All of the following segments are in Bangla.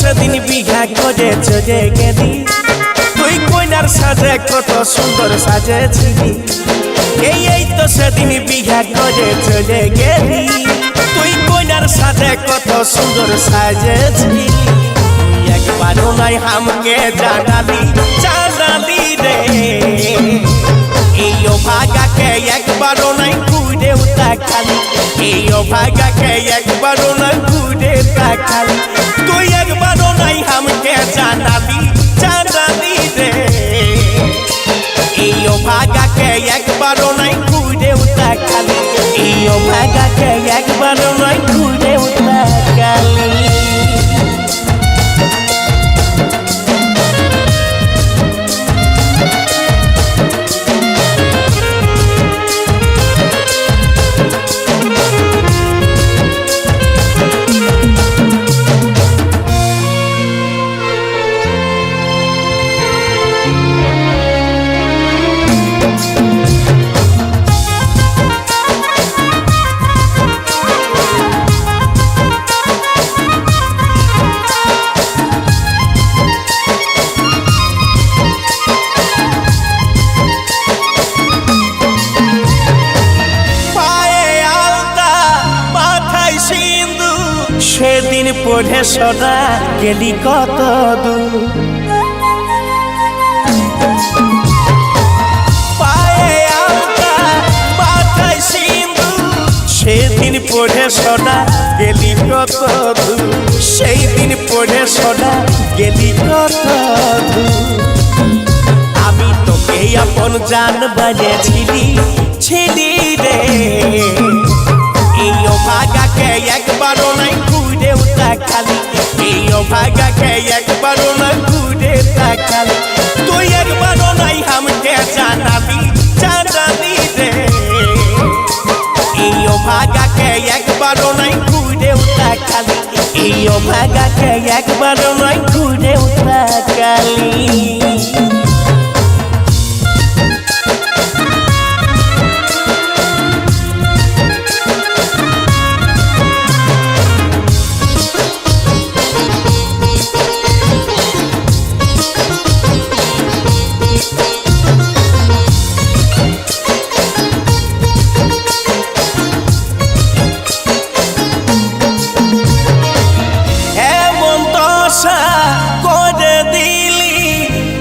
সেদিন বিঘা করে চলে গেলি তুই কইনার সাজে কত সুন্দর সাজেছিলি এই তো সেদিন বিঘা করে চলে গেলি তুই কইনার সাজে কত সুন্দর সাজেছিলি একবারও নাই আমাকে জানালি রে এই ভাগাকে একবারও নাই ঘুরেও তাকালি এই ভাগাকে একবারও নাই ঘুরে তাকালি তুই একবারও নাই আমাকে জানালি রে এই ভাগাকে একবারও নাই ঘুরেও তাকালি এই ভাগাকে একবারও নাই ঘুরেও তাকালি সেদিন পড়ে সোনা গেলি কত দূর পায়ে আলতা মাথায় সিঁদুর সেদিন পড়ে সোনা গেলি কত দূর সেই দিন পড়ে সোনা গেলি কত দূর আমি তোকে আপন জান বানিয়েছিলি রে এই ভাগাকে একবারও নাই ঘুরেও তাকালি এই ভাগাকে একবারও নাই ঘুরে তাকালি তুই একবারও নাই আমাকে জানালি রে এই ভাগাকে একবারও নাই ঘুরেও তাকালি এই ভাগাকে একবারও নাই ঘুরেও তাকালি করে দিলি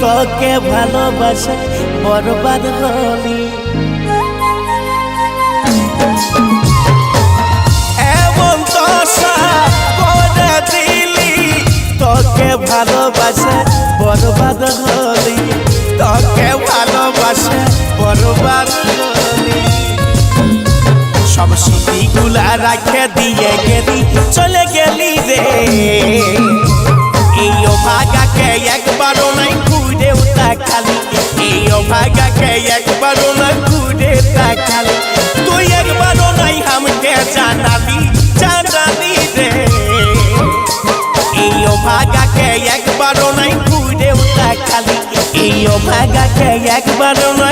তোকে ভালোবাসা বরবাদ হলি এমন দশা করে দিলি তোকে ভালোবাসা বরবাদ হলি তোকে ভালোবাসা বরবাদ হলি সব স্মৃতিগুলা রাখে দিয়ে গেলি চলে গেলি রে এই ভাগাকে একবারও নাই ঘুরেও তাকালি এই ভাগাকে একবারও নাই ঘুরে তাকালি তুই একবারও নাই আমাকে জানালি রে এই ভাগাকে একবারও নাই ঘুরেও তাকালি এই ভাগাকে একবারও নাই